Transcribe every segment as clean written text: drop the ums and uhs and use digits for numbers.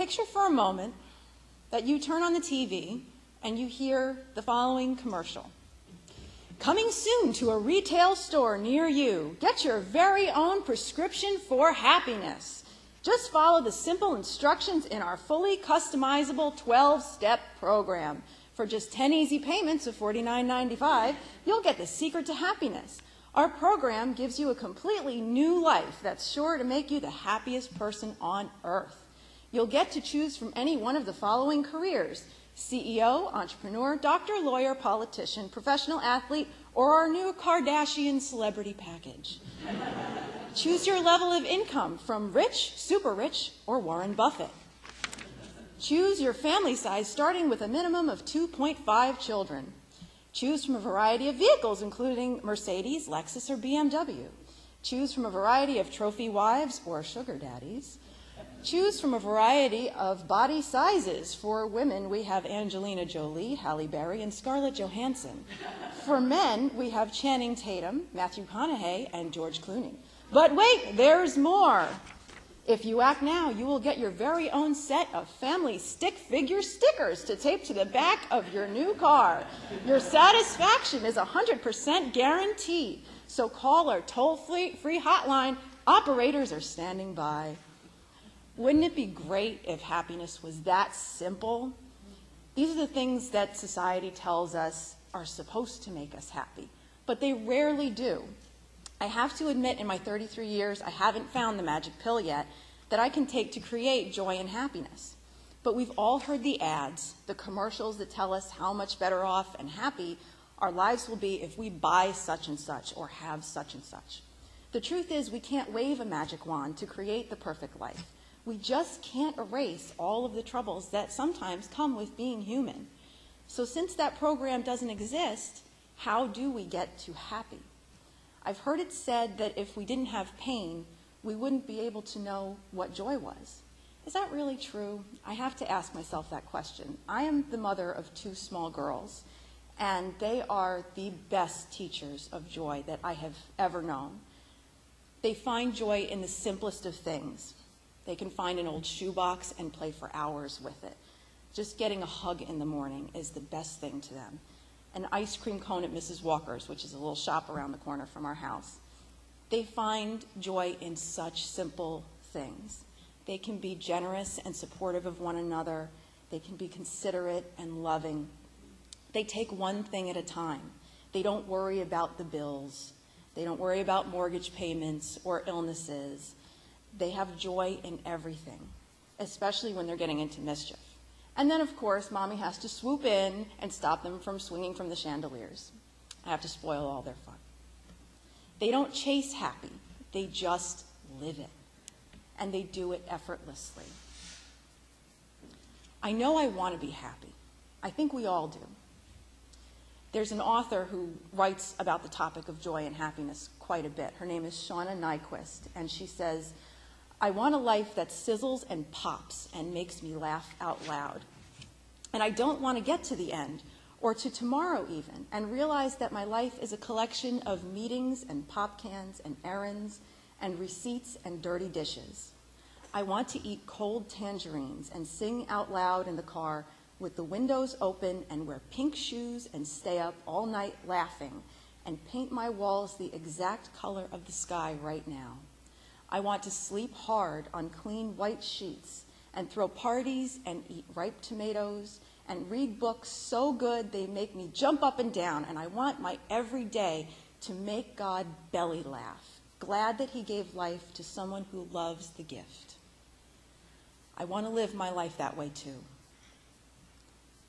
Picture for a moment that you turn on the TV and you hear the following commercial. Coming soon to a retail store near you. Get your very own prescription for happiness. Just follow the simple instructions in our fully customizable 12-step program. For just 10 easy payments of $49.95, you'll get the secret to happiness. Our program gives you a completely new life that's sure to make you the happiest person on earth. You'll get to choose from any one of the following careers: CEO, entrepreneur, doctor, lawyer, politician, professional athlete, or our new Kardashian celebrity package. Choose your level of income from rich, super rich, or Warren Buffett. Choose your family size starting with a minimum of 2.5 children. Choose from a variety of vehicles including Mercedes, Lexus, or BMW. Choose from a variety of trophy wives or sugar daddies. Choose from a variety of body sizes. For women, we have Angelina Jolie, Halle Berry, and Scarlett Johansson. For men, we have Channing Tatum, Matthew McConaughey, and George Clooney. But wait, there's more. If you act now, you will get your very own set of family stick figure stickers to tape to the back of your new car. Your satisfaction is 100% guaranteed. So call our toll-free hotline. Operators are standing by. Wouldn't it be great if happiness was that simple? These are the things that society tells us are supposed to make us happy, but they rarely do. I have to admit, in my 33 years, I haven't found the magic pill yet that I can take to create joy and happiness. But we've all heard the ads, the commercials that tell us how much better off and happy our lives will be if we buy such and such or have such and such. The truth is, we can't wave a magic wand to create the perfect life. We just can't erase all of the troubles that sometimes come with being human. So since that program doesn't exist, how do we get to happy? I've heard it said that if we didn't have pain, we wouldn't be able to know what joy was. Is that really true? I have to ask myself that question. I am the mother of 2 small girls, and they are the best teachers of joy that I have ever known. They find joy in the simplest of things. They can find an old shoebox and play for hours with it. Just getting a hug in the morning is the best thing to them. An ice cream cone at Mrs. Walker's, which is a little shop around the corner from our house. They find joy in such simple things. They can be generous and supportive of one another. They can be considerate and loving. They take one thing at a time. They don't worry about the bills. They don't worry about mortgage payments or illnesses. They have joy in everything, especially when they're getting into mischief. And then, of course, Mommy has to swoop in and stop them from swinging from the chandeliers. I have to spoil all their fun. They don't chase happy. They just live it. And they do it effortlessly. I know I want to be happy. I think we all do. There's an author who writes about the topic of joy and happiness quite a bit. Her name is Shauna Nyquist, and she says, I want a life that sizzles and pops and makes me laugh out loud. And I don't want to get to the end, or to tomorrow even, and realize that my life is a collection of meetings and pop cans and errands and receipts and dirty dishes. I want to eat cold tangerines and sing out loud in the car with the windows open and wear pink shoes and stay up all night laughing and paint my walls the exact color of the sky right now. I want to sleep hard on clean white sheets and throw parties and eat ripe tomatoes and read books so good they make me jump up and down. And I want my every day to make God belly laugh, glad that he gave life to someone who loves the gift. I want to live my life that way too.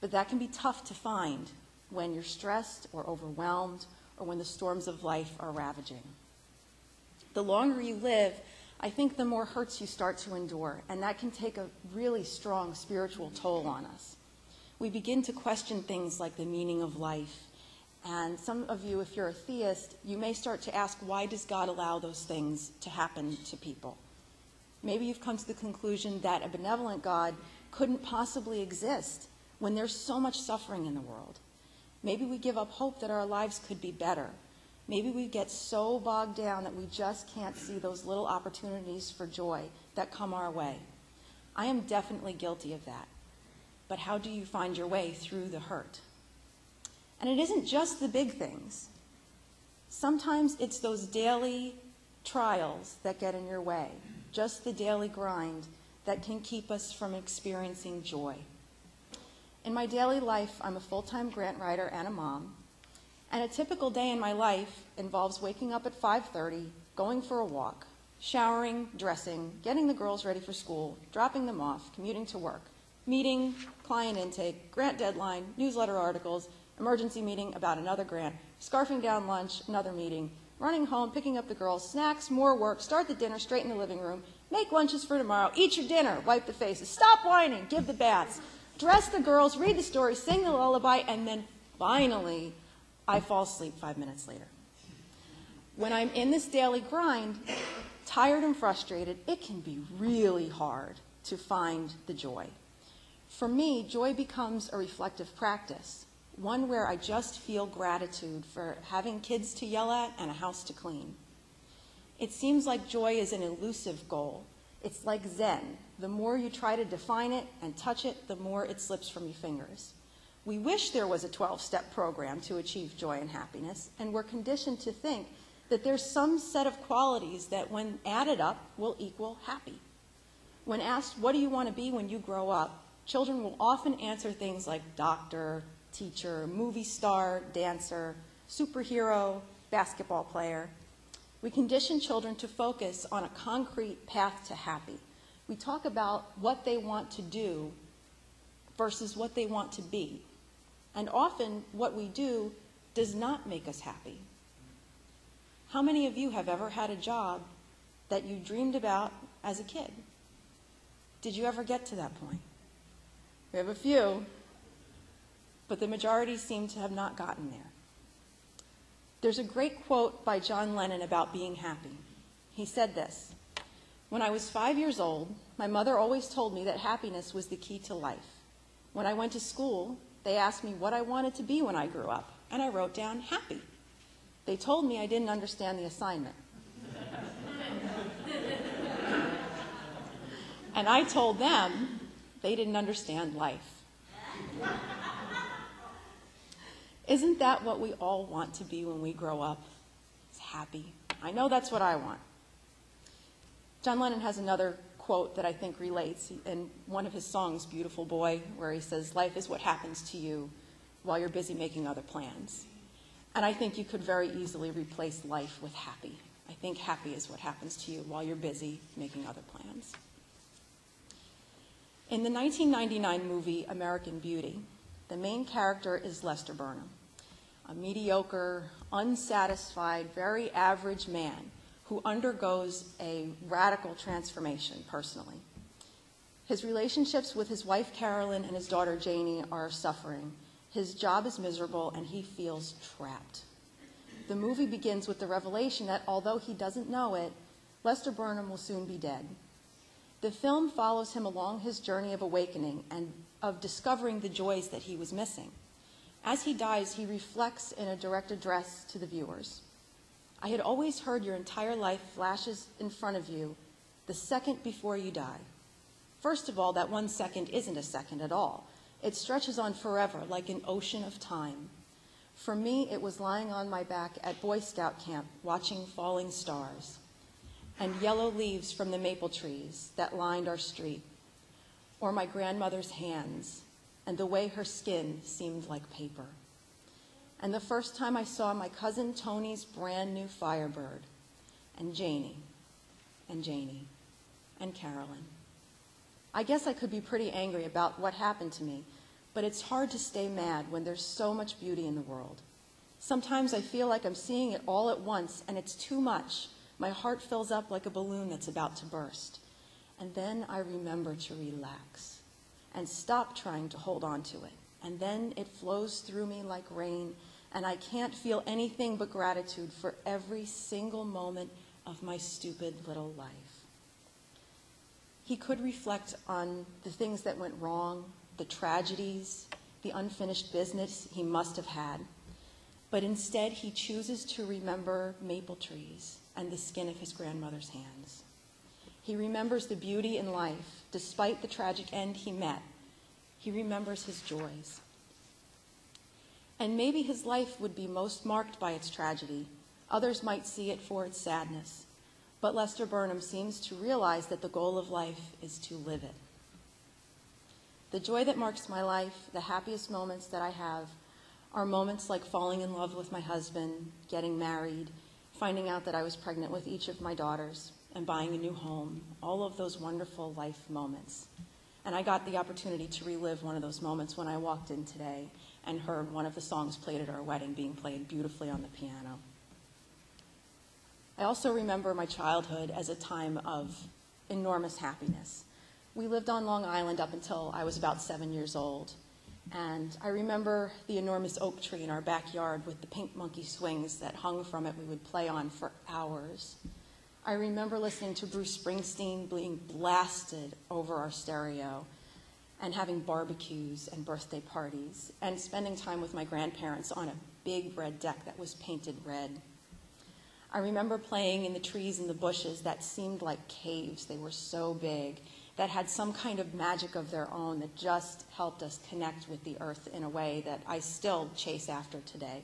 But that can be tough to find when you're stressed or overwhelmed or when the storms of life are ravaging. The longer you live, I think the more hurts you start to endure, and that can take a really strong spiritual toll on us. We begin to question things like the meaning of life, and some of you, if you're a theist, you may start to ask, why does God allow those things to happen to people? Maybe you've come to the conclusion that a benevolent God couldn't possibly exist when there's so much suffering in the world. Maybe we give up hope that our lives could be better. Maybe we get so bogged down that we just can't see those little opportunities for joy that come our way. I am definitely guilty of that. But how do you find your way through the hurt? And it isn't just the big things. Sometimes it's those daily trials that get in your way, just the daily grind that can keep us from experiencing joy. In my daily life, I'm a full-time grant writer and a mom, and a typical day in my life involves waking up at 5:30, going for a walk, showering, dressing, getting the girls ready for school, dropping them off, commuting to work, meeting, client intake, grant deadline, newsletter articles, emergency meeting about another grant, scarfing down lunch, another meeting, running home, picking up the girls, snacks, more work, start the dinner, straighten the living room, make lunches for tomorrow, eat your dinner, wipe the faces, stop whining, give the baths, dress the girls, read the story, sing the lullaby, and then finally, I fall asleep 5 minutes later. When I'm in this daily grind, tired and frustrated, it can be really hard to find the joy. For me, joy becomes a reflective practice, one where I just feel gratitude for having kids to yell at and a house to clean. It seems like joy is an elusive goal. It's like Zen. The more you try to define it and touch it, the more it slips from your fingers. We wish there was a 12-step program to achieve joy and happiness, and we're conditioned to think that there's some set of qualities that, when added up, will equal happy. When asked, what do you want to be when you grow up, children will often answer things like doctor, teacher, movie star, dancer, superhero, basketball player. We condition children to focus on a concrete path to happy. We talk about what they want to do versus what they want to be. And often what we do does not make us happy. How many of you have ever had a job that you dreamed about as a kid? Did you ever get to that point? We have a few, but the majority seem to have not gotten there. There's a great quote by John Lennon about being happy. He said this: "When I was 5 years old, my mother always told me that happiness was the key to life. When I went to school, they asked me what I wanted to be when I grew up, and I wrote down happy. They told me I didn't understand the assignment. And I told them they didn't understand life." Isn't that what we all want to be when we grow up? It's happy. I know that's what I want. John Lennon has another quote that I think relates in one of his songs, Beautiful Boy, where he says, "Life is what happens to you while you're busy making other plans." And I think you could very easily replace life with happy. I think happy is what happens to you while you're busy making other plans. In the 1999 movie American Beauty, the main character is Lester Burnham, a mediocre, unsatisfied, very average man who undergoes a radical transformation personally. His relationships with his wife Carolyn and his daughter Janie are suffering. His job is miserable and he feels trapped. The movie begins with the revelation that although he doesn't know it, Lester Burnham will soon be dead. The film follows him along his journey of awakening and of discovering the joys that he was missing. As he dies, he reflects in a direct address to the viewers. "I had always heard your entire life flashes in front of you the second before you die. First of all, that 1 second isn't a second at all. It stretches on forever like an ocean of time. For me, it was lying on my back at Boy Scout camp watching falling stars and yellow leaves from the maple trees that lined our street, or my grandmother's hands and the way her skin seemed like paper. And the first time I saw my cousin Tony's brand new Firebird, and Janie, and Janie, and Carolyn. I guess I could be pretty angry about what happened to me, but it's hard to stay mad when there's so much beauty in the world. Sometimes I feel like I'm seeing it all at once, and it's too much. My heart fills up like a balloon that's about to burst. And then I remember to relax and stop trying to hold on to it. And then it flows through me like rain, and I can't feel anything but gratitude for every single moment of my stupid little life." He could reflect on the things that went wrong, the tragedies, the unfinished business he must have had, but instead he chooses to remember maple trees and the skin of his grandmother's hands. He remembers the beauty in life, despite the tragic end he met. He remembers his joys. And maybe his life would be most marked by its tragedy. Others might see it for its sadness. But Lester Burnham seems to realize that the goal of life is to live it. The joy that marks my life, the happiest moments that I have, are moments like falling in love with my husband, getting married, finding out that I was pregnant with each of my daughters, and buying a new home, all of those wonderful life moments. And I got the opportunity to relive one of those moments when I walked in today and heard one of the songs played at our wedding being played beautifully on the piano. I also remember my childhood as a time of enormous happiness. We lived on Long Island up until I was about 7 years old. And I remember the enormous oak tree in our backyard with the pink monkey swings that hung from it we would play on for hours. I remember listening to Bruce Springsteen being blasted over our stereo and having barbecues and birthday parties and spending time with my grandparents on a big red deck that was painted red. I remember playing in the trees and the bushes that seemed like caves. They were so big, that had some kind of magic of their own that just helped us connect with the earth in a way that I still chase after today.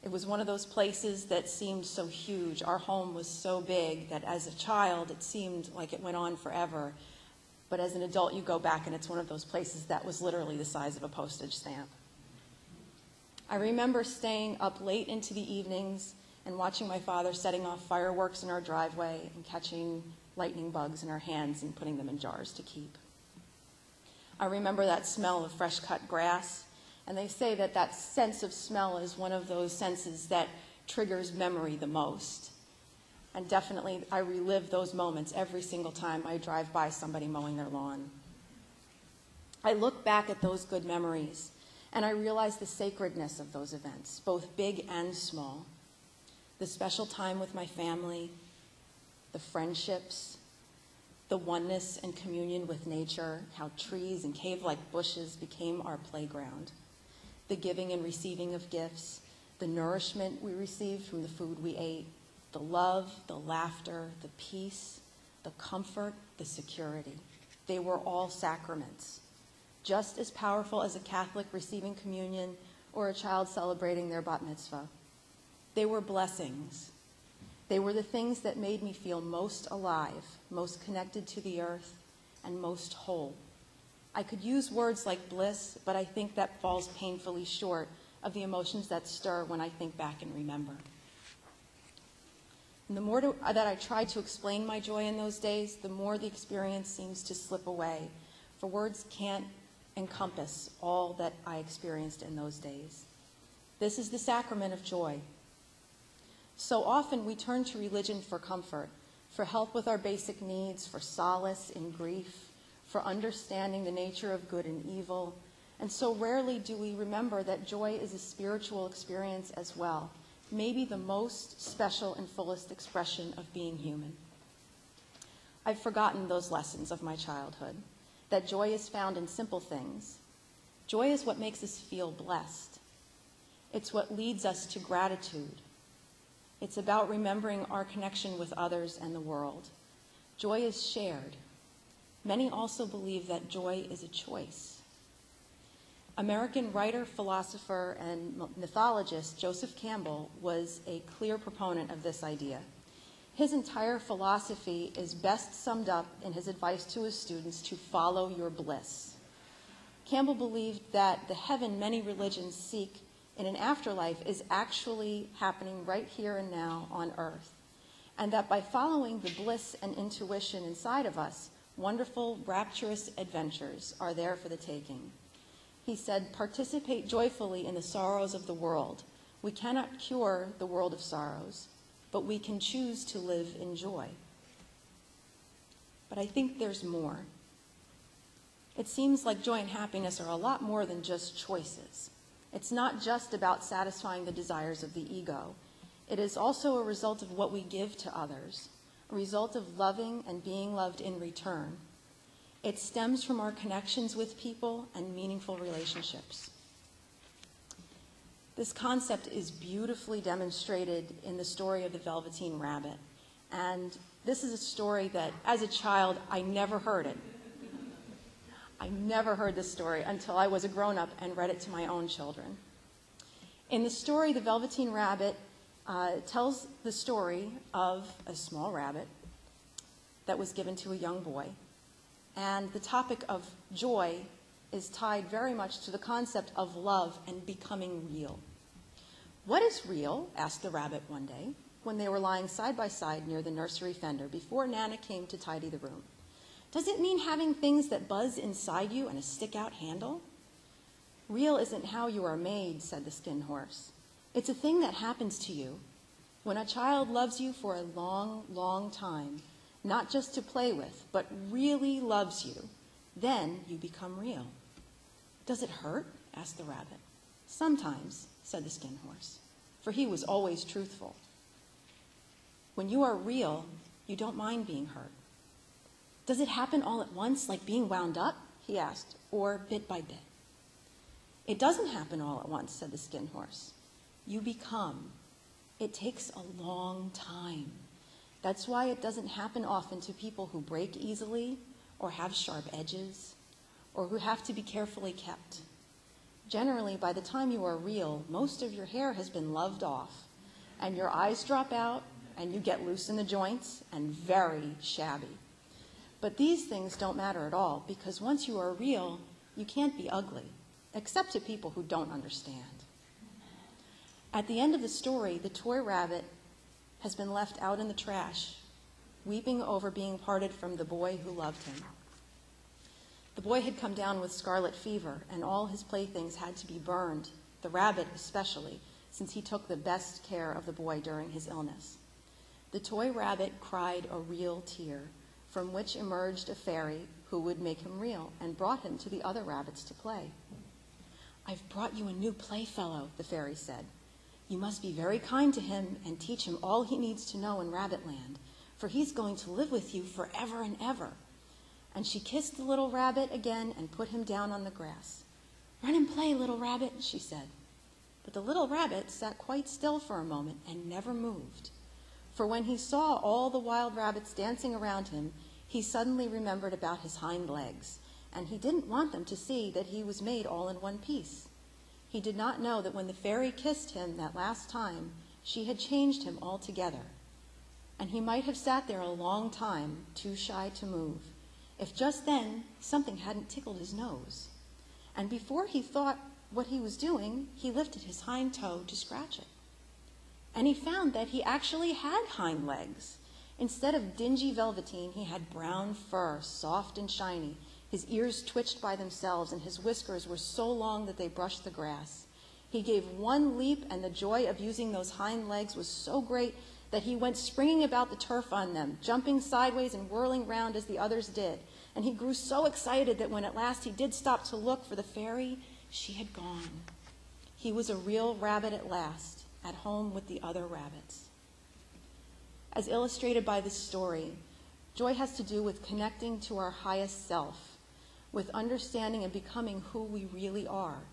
It was one of those places that seemed so huge. Our home was so big that as a child it seemed like it went on forever. But as an adult you go back and it's one of those places that was literally the size of a postage stamp. I remember staying up late into the evenings and watching my father setting off fireworks in our driveway and catching lightning bugs in our hands and putting them in jars to keep. I remember that smell of fresh cut grass, and they say that that sense of smell is one of those senses that triggers memory the most. And definitely I relive those moments every single time I drive by somebody mowing their lawn. I look back at those good memories and I realize the sacredness of those events, both big and small. The special time with my family, the friendships, the oneness and communion with nature, how trees and cave-like bushes became our playground, the giving and receiving of gifts, the nourishment we received from the food we ate, the love, the laughter, the peace, the comfort, the security. They were all sacraments, just as powerful as a Catholic receiving communion or a child celebrating their bat mitzvah. They were blessings. They were the things that made me feel most alive, most connected to the earth, and most whole. I could use words like bliss, but I think that falls painfully short of the emotions that stir when I think back and remember. And the more that I try to explain my joy in those days, the more the experience seems to slip away, for words can't encompass all that I experienced in those days. This is the sacrament of joy. So often we turn to religion for comfort, for help with our basic needs, for solace in grief, for understanding the nature of good and evil, and so rarely do we remember that joy is a spiritual experience as well, maybe the most special and fullest expression of being human. I've forgotten those lessons of my childhood, that joy is found in simple things. Joy is what makes us feel blessed. It's what leads us to gratitude. It's about remembering our connection with others and the world. Joy is shared. Many also believe that joy is a choice. American writer, philosopher, and mythologist Joseph Campbell was a clear proponent of this idea. His entire philosophy is best summed up in his advice to his students to follow your bliss. Campbell believed that the heaven many religions seek in an afterlife is actually happening right here and now on earth, and that by following the bliss and intuition inside of us, wonderful, rapturous adventures are there for the taking. He said, "Participate joyfully in the sorrows of the world. We cannot cure the world of sorrows, but we can choose to live in joy." But I think there's more. It seems like joy and happiness are a lot more than just choices. It's not just about satisfying the desires of the ego. It is also a result of what we give to others, a result of loving and being loved in return. It stems from our connections with people and meaningful relationships. This concept is beautifully demonstrated in the story of the Velveteen Rabbit, and This is a story that, as a child, I never heard it. I never heard this story until I was a grown-up and read it to my own children. In the story, the Velveteen Rabbit tells the story of a small rabbit that was given to a young boy. And the topic of joy is tied very much to the concept of love and becoming real. "What is real?" asked the rabbit one day, when they were lying side by side near the nursery fender before Nana came to tidy the room. "Does it mean having things that buzz inside you and a stick-out handle?" "Real isn't how you are made," said the Skin Horse. "It's a thing that happens to you. When a child loves you for a long, long time, not just to play with, but really loves you, then you become real." "Does it hurt?" asked the rabbit. "Sometimes," said the Skin Horse, for he was always truthful. "When you are real, you don't mind being hurt." "Does it happen all at once, like being wound up?" he asked, "or bit by bit?" "It doesn't happen all at once," said the Skin Horse. "You become. It takes a long time. That's why it doesn't happen often to people who break easily, or have sharp edges, or who have to be carefully kept. Generally, by the time you are real, most of your hair has been loved off, and your eyes drop out, and you get loose in the joints and very shabby. But these things don't matter at all, because once you are real, you can't be ugly, except to people who don't understand." At the end of the story, the toy rabbit has been left out in the trash, weeping over being parted from the boy who loved him. The boy had come down with scarlet fever, and all his playthings had to be burned, the rabbit especially, since he took the best care of the boy during his illness. The toy rabbit cried a real tear, from which emerged a fairy who would make him real and brought him to the other rabbits to play. "I've brought you a new playfellow," the fairy said. "You must be very kind to him and teach him all he needs to know in Rabbitland, for he's going to live with you forever and ever." And she kissed the little rabbit again and put him down on the grass. "Run and play, little rabbit," she said. But the little rabbit sat quite still for a moment and never moved. For when he saw all the wild rabbits dancing around him, he suddenly remembered about his hind legs, and he didn't want them to see that he was made all in one piece. He did not know that when the fairy kissed him that last time, she had changed him altogether. And he might have sat there a long time, too shy to move, if just then something hadn't tickled his nose. And before he thought what he was doing, he lifted his hind toe to scratch it. And he found that he actually had hind legs. Instead of dingy velveteen, he had brown fur, soft and shiny. His ears twitched by themselves, and his whiskers were so long that they brushed the grass. He gave one leap, and the joy of using those hind legs was so great that he went springing about the turf on them, jumping sideways and whirling round as the others did. And he grew so excited that when at last he did stop to look for the fairy, she had gone. He was a real rabbit at last, at home with the other rabbits. As illustrated by this story, joy has to do with connecting to our highest self, with understanding and becoming who we really are.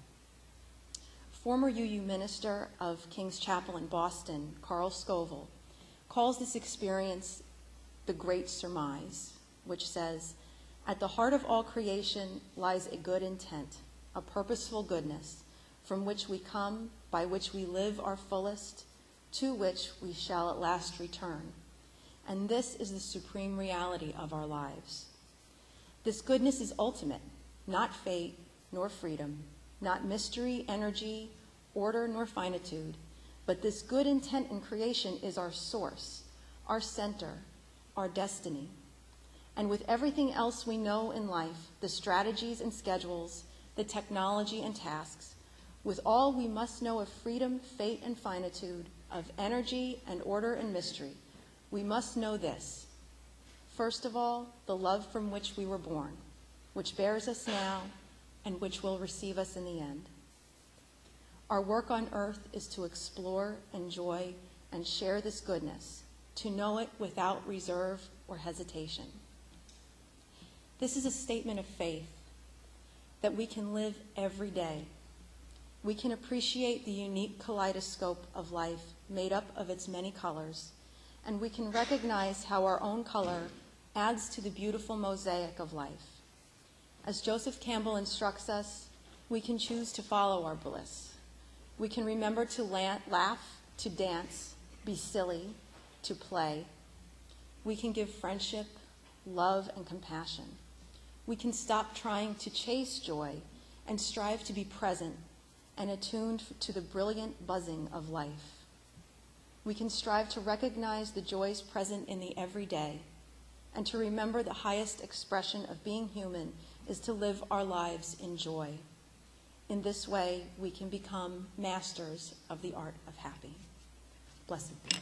Former UU minister of King's Chapel in Boston, Carl Scoville, calls this experience the Great Surmise, which says, "At the heart of all creation lies a good intent, a purposeful goodness, from which we come, by which we live our fullest, to which we shall at last return. And this is the supreme reality of our lives. This goodness is ultimate, not fate nor freedom, not mystery, energy, order, nor finitude, but this good intent in creation is our source, our center, our destiny. And with everything else we know in life, the strategies and schedules, the technology and tasks, with all we must know of freedom, fate, and finitude, of energy and order and mystery, we must know this. First of all, the love from which we were born, which bears us now and which will receive us in the end. Our work on earth is to explore, enjoy, and share this goodness, to know it without reserve or hesitation. This is a statement of faith that we can live every day. We can appreciate the unique kaleidoscope of life made up of its many colors, and we can recognize how our own color adds to the beautiful mosaic of life. As Joseph Campbell instructs us, we can choose to follow our bliss. We can remember to laugh, to dance, be silly, to play. We can give friendship, love, and compassion. We can stop trying to chase joy and strive to be present and attuned to the brilliant buzzing of life. We can strive to recognize the joys present in the everyday and to remember the highest expression of being human is to live our lives in joy. In this way, we can become masters of the art of happy. Blessed be.